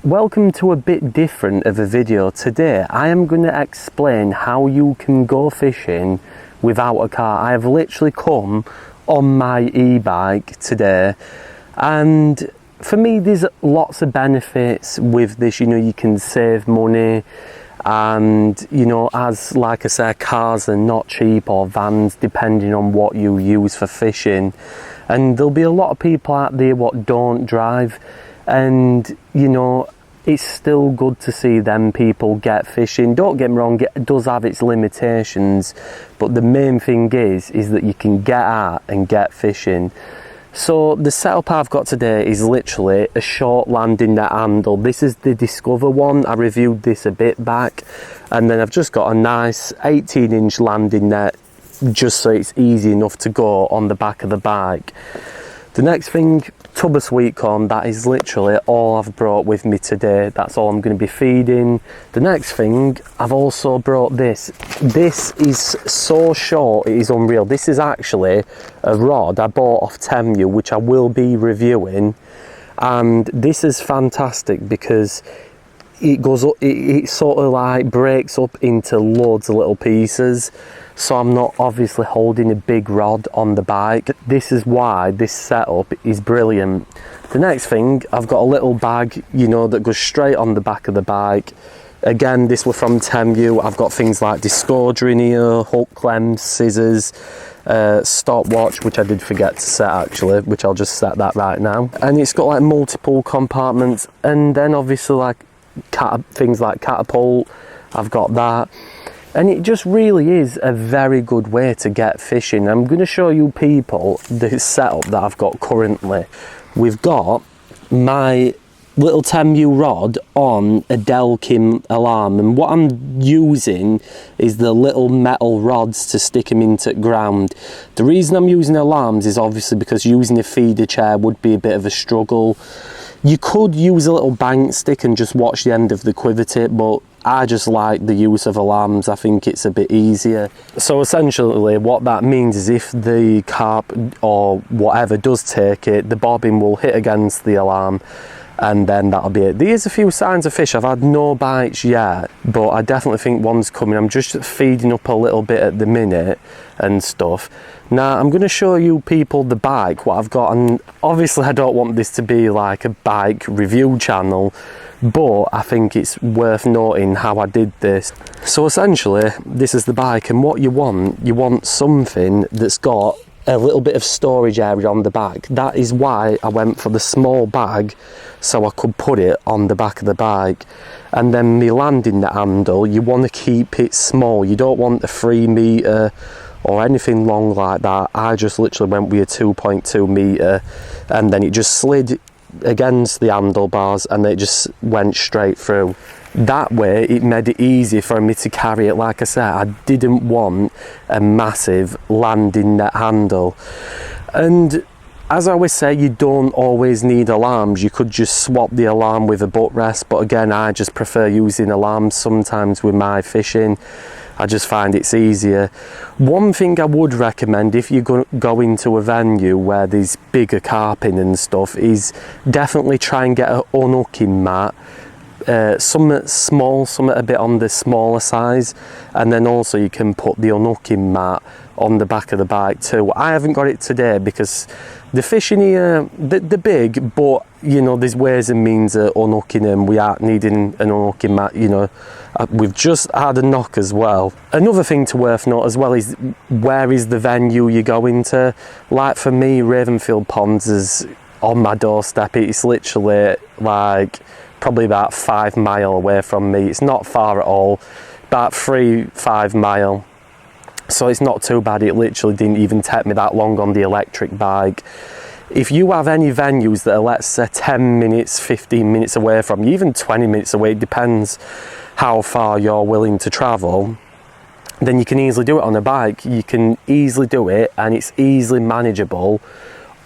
Welcome to a bit different of a video. Today I am going to explain how you can go fishing without a car. I have literally come on my e-bike today, and for me there's lots of benefits with this. You know, you can save money, and you know, as like I said, cars are not cheap, or vans, depending on what you use for fishing. And there'll be a lot of people out there what don't drive, and you know, it's still good to see them people get fishing. Don't get me wrong, it does have its limitations, but the main thing is that you can get out and get fishing. So the setup I've got today is literally a short landing net handle. This is the Discover one. I reviewed this a bit back, and then I've just got a nice 18-inch landing net, just so it's easy enough to go on the back of the bike. The next thing, tub of sweet corn. That is literally all I've brought with me today. That's all I'm going to be feeding. The next thing, I've also brought this. This is so short, it is unreal. This is actually a rod I bought off Temu, which I will be reviewing, and this is fantastic because it goes up, it sort of like breaks up into loads of little pieces, so I'm not obviously holding a big rod on the bike. This is why this setup is brilliant. The next thing, I've got a little bag, you know, that goes straight on the back of the bike. Again, this was from Temu. I've got things like Discorder in here, hook clamps, scissors, stopwatch, which I did forget to set actually, which I'll just set that right now. And it's got like multiple compartments, and then obviously like things like catapult, I've got that. And it just really is a very good way to get fishing. I'm going to show you people the setup that I've got currently. We've got my little Temu rod on a Delkim alarm, and what I'm using is the little metal rods to stick them into the ground. The reason I'm using alarms is obviously because using a feeder chair would be a bit of a struggle. You could use a little bank stick and just watch the end of the quiver tip, but I just like the use of alarms. I think it's a bit easier. So essentially what that means is if the carp or whatever does take it, the bobbin will hit against the alarm, and then that'll be it. There's a few signs of fish. I've had no bites yet, but I definitely think one's coming. I'm just feeding up a little bit at the minute and stuff. Now I'm going to show you people the bike, what I've got, and obviously I don't want this to be like a bike review channel, but I think it's worth noting how I did this. So essentially this is the bike, and what you want something that's got a little bit of storage area on the back. That is why I went for the small bag, so I could put it on the back of the bike. And then the landing net handle, you want to keep it small. You don't want a 3 meter or anything long like that. I just literally went with a 2.2 meter, and then it just slid against the handlebars and it just went straight through. That way it made it easy for me to carry it. Like I said, I didn't want a massive landing net handle. And as I always say, you don't always need alarms. You could just swap the alarm with a butt rest, but again, I just prefer using alarms sometimes with my fishing. I just find it's easier. One thing I would recommend if you go into a venue where there's bigger carping and stuff is definitely try and get an unhooking mat. Some small, some a bit on the smaller size, and then also you can put the unhooking mat on the back of the bike too. I haven't got it today because the fish in here, they're big, but you know, there's ways and means of unhooking them. We aren't needing an unhooking mat, you know. We've just had a knock as well. Another thing to worth note as well is where is the venue you're going to. Like for me, Ravenfield Ponds is on my doorstep. It's literally like probably about 5 miles away from me. It's not far at all, about 3-5 miles. So it's not too bad. It literally didn't even take me that long on the electric bike. If you have any venues that are, let's say, 10 minutes, 15 minutes away from you, even 20 minutes away, it depends how far you're willing to travel, then you can easily do it on a bike. You can easily do it, and it's easily manageable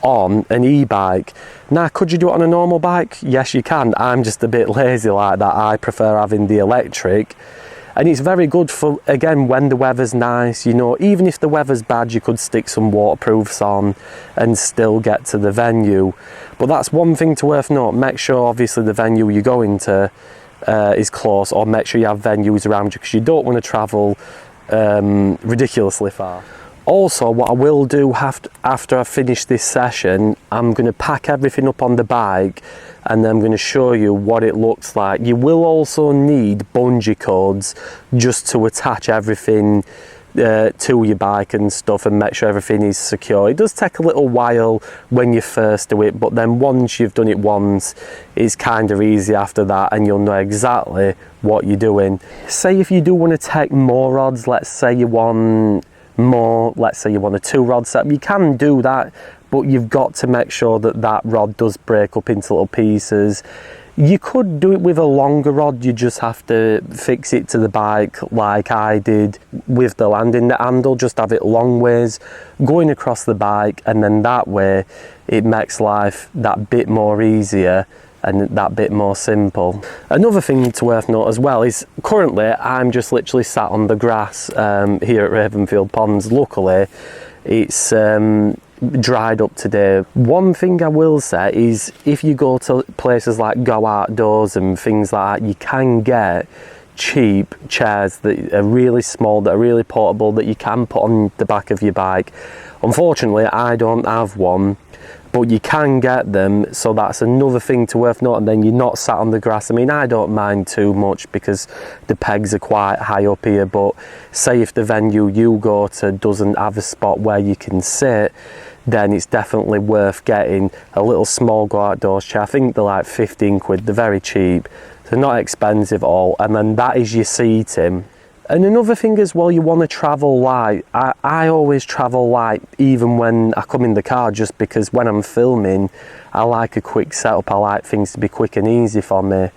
on an e-bike. Now, could you do it on a normal bike? Yes, you can. I'm just a bit lazy like that. I prefer having the electric. And it's very good for, again, when the weather's nice, you know, even if the weather's bad, you could stick some waterproofs on and still get to the venue. But that's one thing to worth note. Make sure obviously the venue you're going to is close, or make sure you have venues around you, because you don't want to travel ridiculously far. Also, what I will do after I finish this session, I'm going to pack everything up on the bike and then I'm going to show you what it looks like. You will also need bungee cords just to attach everything to your bike and stuff, and make sure everything is secure. It does take a little while when you first do it, but then once you've done it once, it's kind of easy after that, and you'll know exactly what you're doing. Say if you do want to take more rods, let's say you want more, let's say you want a 2-rod setup, you can do that, but you've got to make sure that that rod does break up into little pieces. You could do it with a longer rod, you just have to fix it to the bike like I did with the landing net handle, just have it long ways going across the bike, and then that way it makes life that bit more easier and that bit more simple. Another thing to worth note as well is currently I'm just literally sat on the grass here at Ravenfield Ponds. Luckily it's dried up today. One thing I will say is if you go to places like Go Outdoors and things like that, you can get cheap chairs that are really small, that are really portable, that you can put on the back of your bike. Unfortunately I don't have one, but you can get them, so that's another thing to worth noting. Then you're not sat on the grass. I mean, I don't mind too much because the pegs are quite high up here, but say if the venue you go to doesn't have a spot where you can sit, then it's definitely worth getting a little small Go Outdoors chair. I think they're like 15 quid, they're very cheap, they're not expensive at all, and then that is your seating. And another thing as well, you want to travel light. I always travel light even when I come in the car, just because when I'm filming I like a quick setup, I like things to be quick and easy for me,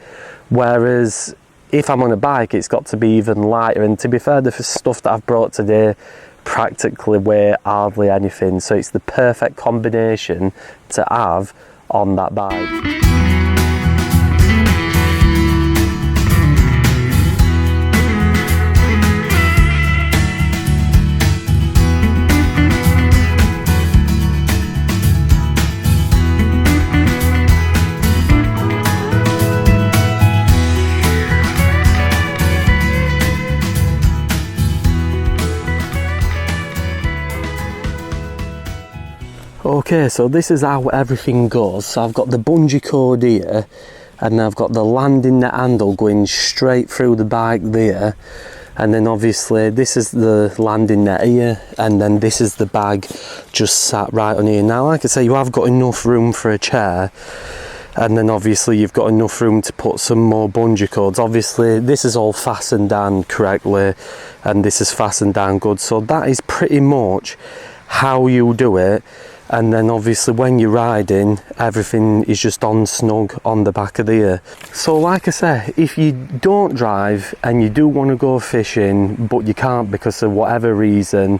whereas if I'm on a bike it's got to be even lighter. And to be fair, the stuff that I've brought today practically weigh hardly anything, so it's the perfect combination to have on that bike. Okay, so this is how everything goes. So I've got the bungee cord here, and I've got the landing net handle going straight through the bike there, and then obviously this is the landing net here, and then this is the bag just sat right on here. Now like I say, you have got enough room for a chair, and then obviously you've got enough room to put some more bungee cords. Obviously this is all fastened down correctly, and this is fastened down good, so that is pretty much how you do it. And then obviously when you're riding, everything is just on snug on the back of the ear. So like I say, if you don't drive and you do want to go fishing but you can't because of whatever reason,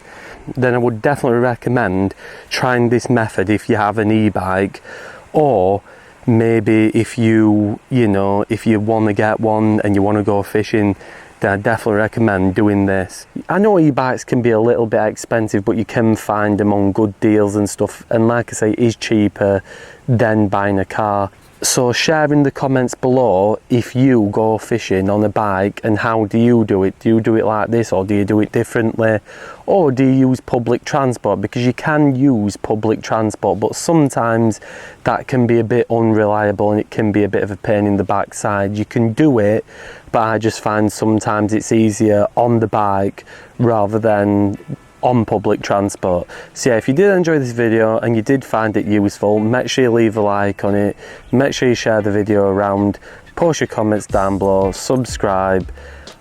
then I would definitely recommend trying this method if you have an e-bike, or maybe if you want to get one and you want to go fishing, I definitely recommend doing this. I know e-bikes can be a little bit expensive, but you can find them on good deals and stuff, and like I say, it is cheaper than buying a car. So share in the comments below if you go fishing on a bike and how do you do it. Do you do it like this, or do you do it differently, or do you use public transport? Because you can use public transport, but sometimes that can be a bit unreliable and it can be a bit of a pain in the backside. You can do it, but I just find sometimes it's easier on the bike rather than on public transport. So yeah, if you did enjoy this video and you did find it useful, make sure you leave a like on it, make sure you share the video around, post your comments down below, subscribe,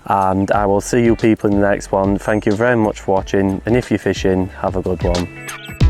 and I will see you people in the next one. Thank you very much for watching, and if you're fishing, have a good one.